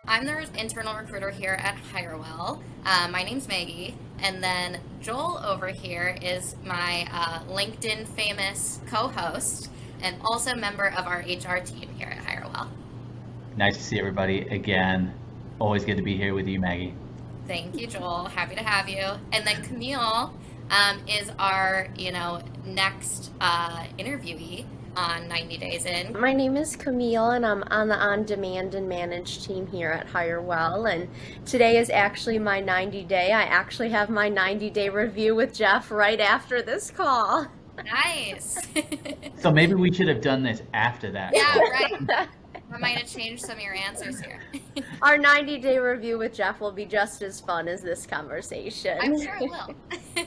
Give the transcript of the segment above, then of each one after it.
I'm the internal recruiter here at Hirewell. My name's Maggie, and then Joel over here is my LinkedIn famous co-host and also member of our HR team here at Hirewell. Nice to see everybody again. Always good to be here with you, Maggie. Thank you, Joel. Happy to have you. And then Camille is our, next interviewee on 90 Days In. My name is Camille, and I'm on the on-demand and managed team here at Hirewell. And today is actually my 90-day. I actually have my 90-day review with Jeff right after this call. Nice. So maybe we should have done this after that. Yeah, right. I might have changed some of your answers here. Our 90-day review with Jeff will be just as fun as this conversation. I'm sure it will.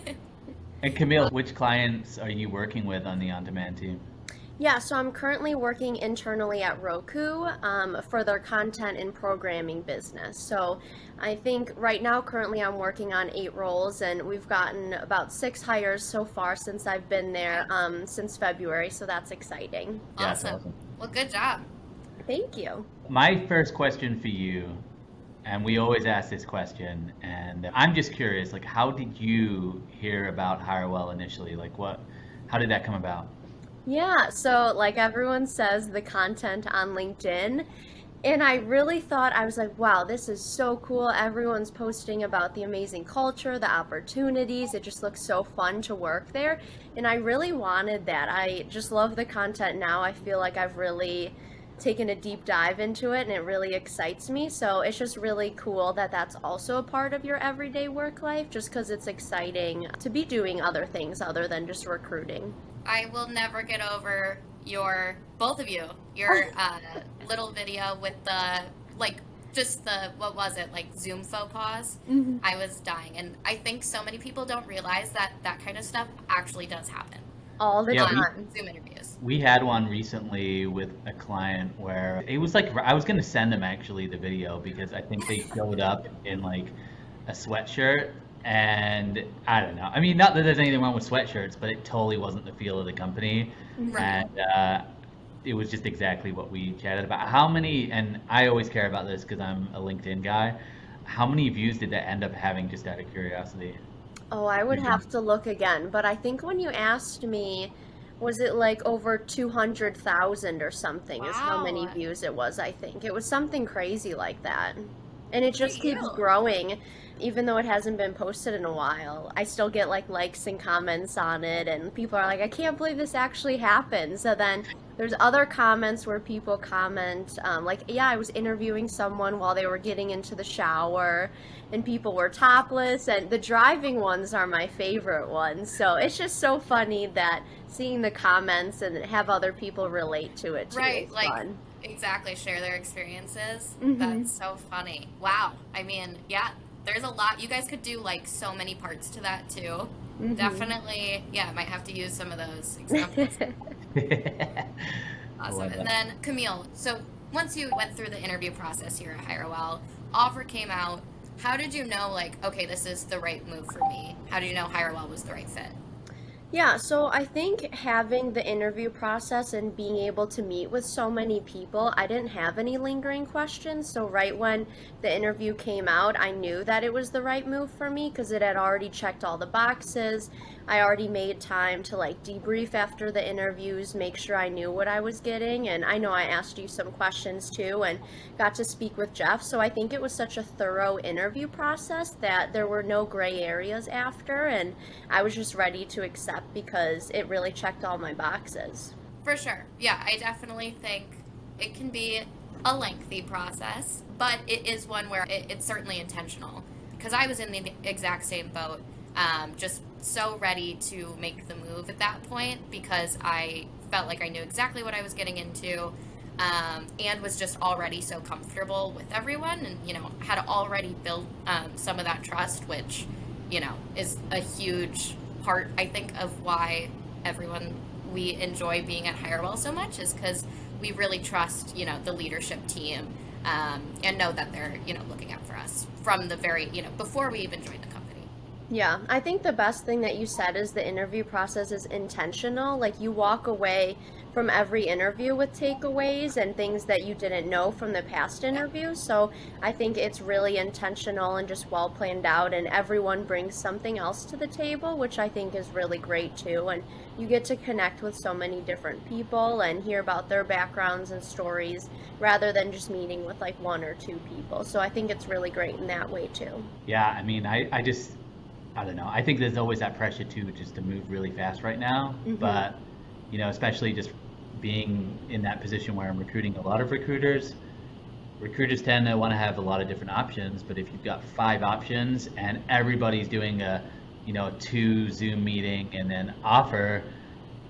And Camille, which clients are you working with on the on-demand team? Yeah, so I'm currently working internally at Roku for their content and programming business. So I think right now, currently I'm working on 8 roles, and we've gotten about 6 hires so far since I've been there since February, so that's exciting. Yeah, Awesome. Well, good job. Thank you. My first question for you, and we always ask this question, and I'm just curious, like, how did you hear about Hirewell initially? Like, how did that come about? Yeah, so like everyone says, the content on LinkedIn. And I really thought, I was like, wow, this is so cool. Everyone's posting about the amazing culture, the opportunities. It just looks so fun to work there. And I really wanted that. I just love the content now. I feel like I've really taken a deep dive into it, and it really excites me. So it's just really cool that that's also a part of your everyday work life, just because it's exciting to be doing other things other than just recruiting. I will never get over both of you, your little video with what was it, like Zoom faux pas? Mm-hmm. I was dying. And I think so many people don't realize that that kind of stuff actually does happen. All the Yeah, time. Zoom interviews. We had one recently with a client where it was like, I was going to send them actually the video because I think they showed up in like a sweatshirt. And I don't know. I mean, not that there's anything wrong with sweatshirts, but it totally wasn't the feel of the company. Right. And it was just exactly what we chatted about. How many, and I always care about this because I'm a LinkedIn guy, how many views did that end up having, just out of curiosity? Oh, I would have to look again, but I think when you asked me, was it like over 200,000 or something is how many Wow. views it was, I think. It was something crazy like that. And it just For keeps you. growing, even though it hasn't been posted in a while. I still get like likes and comments on it, and people are like, I can't believe this actually happened. So then there's other comments where people comment, like, yeah, I was interviewing someone while they were getting into the shower, and people were topless, and the driving ones are my favorite ones. So it's just so funny that seeing the comments and have other people relate to it too Right, is like fun. exactly, share their experiences. Mhm. That's so funny. Wow. I mean, yeah, there's a lot. You guys could do like so many parts to that too. Mhm. Definitely, yeah, might have to use some of those examples. I Awesome. love And that. then Camille, so once you went through the interview process here at Hirewell, offer came out. How did you know, like, okay, this is the right move for me? How did you know Hirewell was the right fit? Yeah, so I think having the interview process and being able to meet with so many people, I didn't have any lingering questions. So right when the interview came out, I knew that it was the right move for me because it had already checked all the boxes. I already made time to like debrief after the interviews, make sure I knew what I was getting. And I know I asked you some questions too and got to speak with Jeff. So I think it was such a thorough interview process that there were no gray areas after. And I was just ready to accept because it really checked all my boxes. For sure. Yeah, I definitely think it can be a lengthy process, but it is one where it's certainly intentional. Because I was in the exact same boat, just so ready to make the move at that point because I felt like I knew exactly what I was getting into, and was just already so comfortable with everyone and, had already built some of that trust, which, is a huge part, I think, of why we enjoy being at Hirewell so much is because we really trust, the leadership team, and know that they're, looking out for us from the very, before we even joined the company. Yeah, I think the best thing that you said is the interview process is intentional. Like you walk away from every interview with takeaways and things that you didn't know from the past Yeah, interview. So I think it's really intentional and just well planned out, and everyone brings something else to the table, which I think is really great too. And you get to connect with so many different people and hear about their backgrounds and stories rather than just meeting with like one or two people. So I think it's really great in that way too. Yeah, I mean, I don't know. I think there's always that pressure too, just to move really fast right now. Hmm. But, especially just being in that position where I'm recruiting a lot of recruiters, recruiters tend to want to have a lot of different options. But if you've got 5 options and everybody's doing a 2 Zoom meeting and then offer,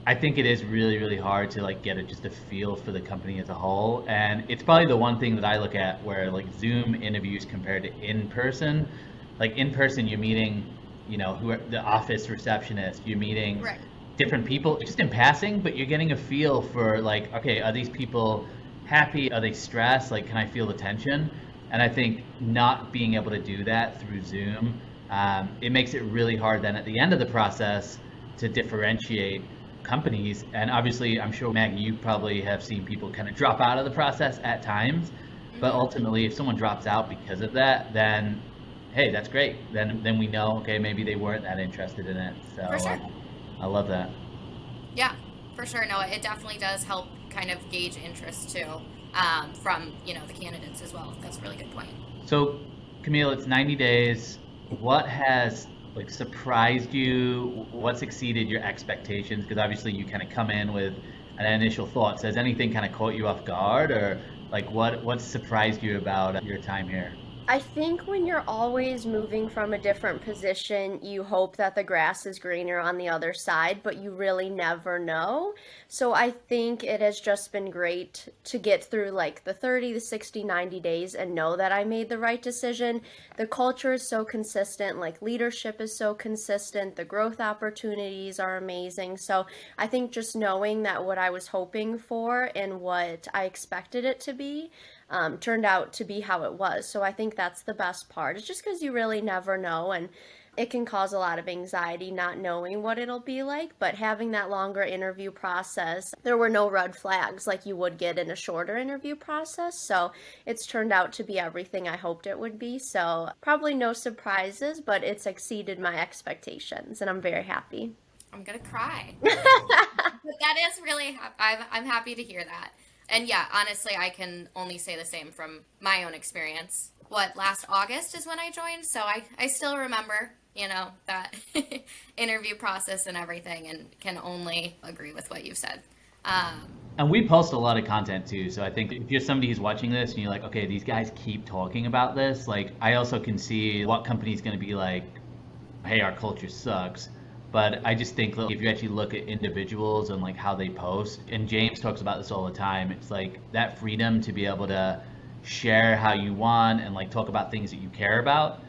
I think it is really, really hard to like get just a feel for the company as a whole. And it's probably the one thing that I look at where like Zoom interviews compared to in person. Like in person, you're meeting, who are the office receptionist, you're meeting right. different people just in passing, but you're getting a feel for like, okay, are these people happy? Are they stressed? Like, can I feel the tension? And I think not being able to do that through Zoom, it makes it really hard then at the end of the process to differentiate companies. And obviously, I'm sure, Maggie, you probably have seen people kind of drop out of the process at times. But Hmm. ultimately, if someone drops out because of that, then hey, that's great. Then we know, okay, maybe they weren't that interested in it. So For sure. I love that. Yeah, for sure. No, it definitely does help kind of gauge interest too, from, the candidates as well. That's a really good point. So, Camille, it's 90 days. What has like surprised you? What's exceeded your expectations? Because obviously you kind of come in with an initial thoughts. Has anything kind of caught you off guard, or like what surprised you about your time here? I think when you're always moving from a different position, you hope that the grass is greener on the other side, but you really never know. So I think it has just been great to get through like the 30, the 60, 90 days and know that I made the right decision. The culture is so consistent, like leadership is so consistent, the growth opportunities are amazing. So I think just knowing that what I was hoping for and what I expected it to be turned out to be how it was. So I think that's the best part. It's just because you really never know, and it can cause a lot of anxiety not knowing what it'll be like. But having that longer interview process, there were no red flags like you would get in a shorter interview process. So it's turned out to be everything I hoped it would be. So probably no surprises, but it's exceeded my expectations, and I'm very happy. I'm gonna cry. But that is really, I'm happy to hear that. And yeah, honestly, I can only say the same from my own experience. What, last August is when I joined, so I still remember, that interview process and everything, and can only agree with what you've said. Um, And we post a lot of content too. So I think if you're somebody who's watching this and you're like, okay, these guys keep talking about this, like I also can see what company's going to be like, hey, our culture sucks. But I just think if you actually look at individuals and like how they post, and James talks about this all the time, it's like that freedom to be able to share how you want and like talk about things that you care about.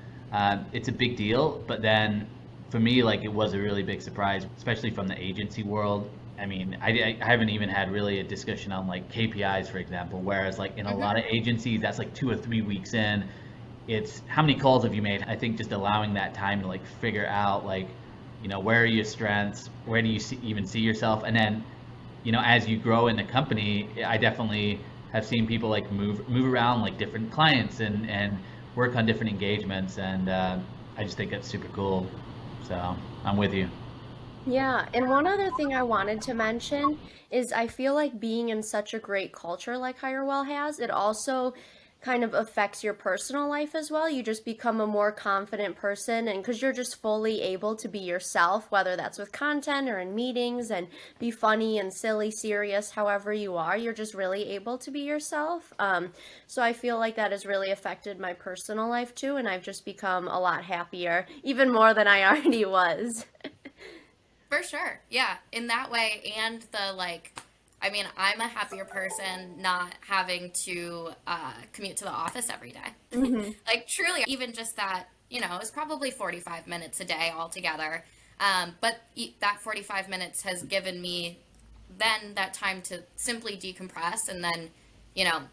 It's a big deal. But then for me, like it was a really big surprise, especially from the agency world. I mean, I haven't even had really a discussion on like KPIs, for example, whereas like in a mhm. lot of agencies, that's like 2 or 3 weeks in. It's how many calls have you made? I think just allowing that time to like figure out like, where are your strengths? Where do you even see yourself? And then, as you grow in the company, I definitely have seen people like move around like different clients and work on different engagements, and I just think that's super cool. So I'm with you. Yeah, and one other thing I wanted to mention is I feel like being in such a great culture like Hirewell has, it also kind of affects your personal life as well. You just become a more confident person, and because you're just fully able to be yourself, whether that's with content or in meetings, and be funny and silly, serious, however you are, you're just really able to be yourself. So I feel like that has really affected my personal life too, and I've just become a lot happier, even more than I already was. For sure. Yeah. In that way. And I mean, I'm a happier person not having to commute to the office every day. Hmm. Like, truly, even just that, it's probably 45 minutes a day altogether. But that 45 minutes has given me then that time to simply decompress and then, you know,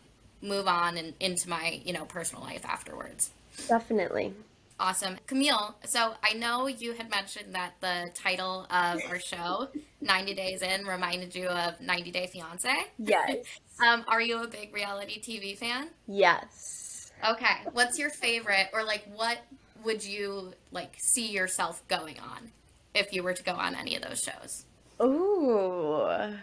move on and into my, personal life afterwards. Definitely. Awesome. Camille, so I know you had mentioned that the title of our show, 90 Days In, reminded you of 90 Day Fiancé. Yes. Are you a big reality TV fan? Yes. Okay. What's your favorite, or like what would you like see yourself going on if you were to go on any of those shows? Ooh.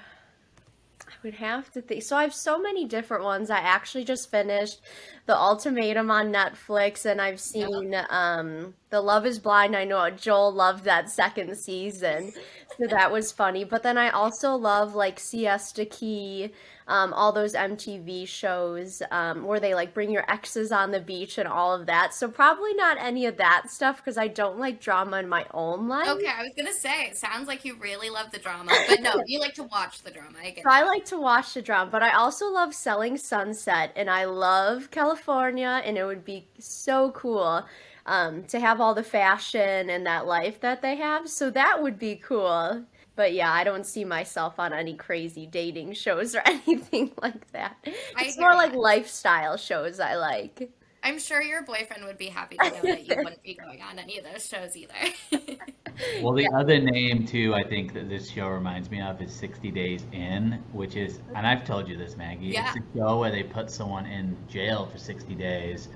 I would have to think. So I have so many different ones. I actually just finished The Ultimatum on Netflix, and I've seen The Love is Blind. I know Joel loved that second season, so that was funny. But then I also love like Siesta Key, all those MTV shows where they like bring your exes on the beach and all of that. So probably not any of that stuff because I don't like drama in my own life. Okay, I was gonna say, it sounds like you really love the drama, but no, you like to watch the drama. I get So I like to watch the drama, but I also love Selling Sunset, and I love California, and it would be so cool to have all the fashion and that life that they have. So that would be cool. But yeah, I don't see myself on any crazy dating shows or anything like that. I It's hear more like that. lifestyle shows I like. I'm sure your boyfriend would be happy to know that you wouldn't be going on any of those shows either. Well, the Yeah. other name too, I think that this show reminds me of is 60 Days In, which is, and I've told you this, Maggie, Yeah. it's a show where they put someone in jail for 60 days.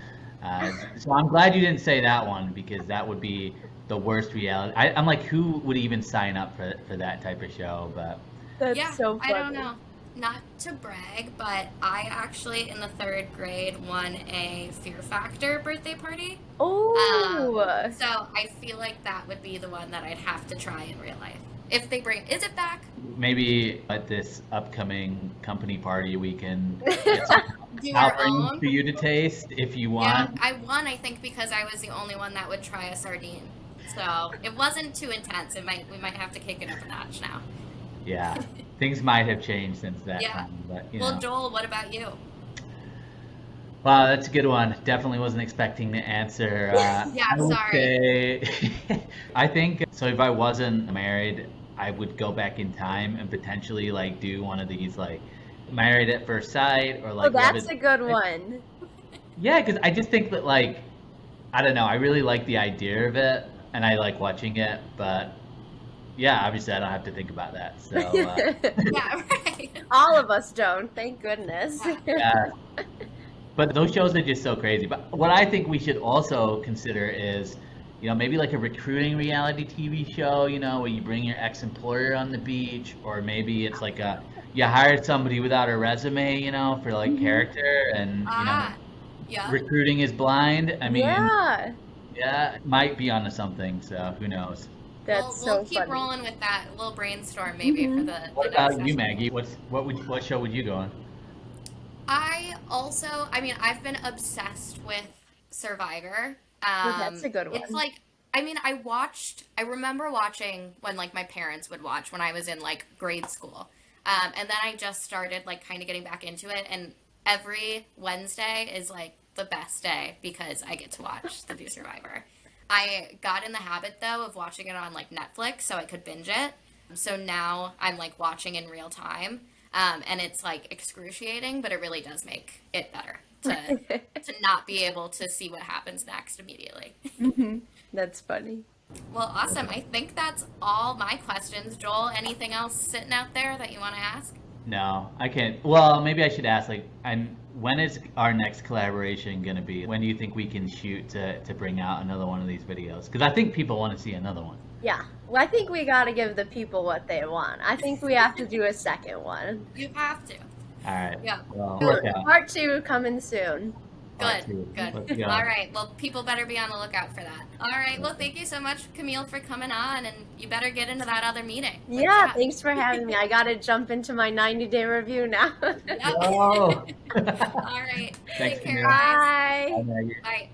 So I'm glad you didn't say that one because that would be the worst reality. I'm like, who would even sign up for that type of show? But That's Yeah, so I don't funny. know. Not to brag, but I actually in the third grade won a Fear Factor birthday party. Oh, So I feel like that would be the one that I'd have to try in real life. If they bring, is it back? maybe at this upcoming company party, we can get some Do our offerings own? for you to taste if you Yeah, want. I won, I think, because I was the only one that would try a sardine. So it wasn't too intense. We might have to kick it up a notch now. Yeah, things might have changed since that Yeah. time, but you Well, know. Joel, what about you? Wow, that's a good one. Definitely wasn't expecting the answer. Yeah, I would sorry. say, I think so. If I wasn't married, I would go back in time and potentially like do one of these like married at first sight or oh, like love that's at a good like, one. yeah, because I just think that like I don't know. I really like the idea of it and I like watching it, but yeah, obviously I don't have to think about that. So Yeah, right. All of us don't, thank goodness. Yeah. yeah. But those shows are just so crazy. But what I think we should also consider is, you know, maybe like a recruiting reality TV show, you know, where you bring your ex-employer on the beach, or maybe it's like a you hired somebody without a resume, you know, for like Mhm. character, and you know, Ah, yeah. recruiting is blind. I mean, Yeah, yeah, it might be onto something. So who knows? that's We'll so keep funny. rolling with that little brainstorm maybe for Hmm. the What next about you, session. Maggie? What show would you go on? I mean, I've been obsessed with Survivor. Oh, that's a good It's one. like, I remember watching when like my parents would watch when I was in like grade school. And then I just started like kind of getting back into it. And every Wednesday is like the best day because I get to watch the new Survivor. I got in the habit though of watching it on like Netflix so I could binge it. So now I'm like watching in real time. And it's like excruciating, but it really does make it better to not be able to see what happens next immediately. Hmm. That's funny. Well, awesome. I think that's all my questions. Joel, anything else sitting out there that you want to ask? No, I can't. Well, maybe I should ask, like, when is our next collaboration gonna be? When do you think we can shoot to bring out another one of these videos? Because I think people want to see another one. Yeah, well, I think we gotta give the people what they want. I think we have to do a second one. You have to. All right. Yeah. Well, So, look out. part 2 coming soon. Part Good, two. good. Let's go. All right. Well, people better be on the lookout for that. All right. Well, thank you so much, Camille, for coming on, and you better get into that other meeting. Like, Yeah, thanks for having me. I gotta jump into my 90-day review now. Yep. Oh. All right. Thanks, Take care, Camille. guys. Bye. Bye, Maggie. Bye.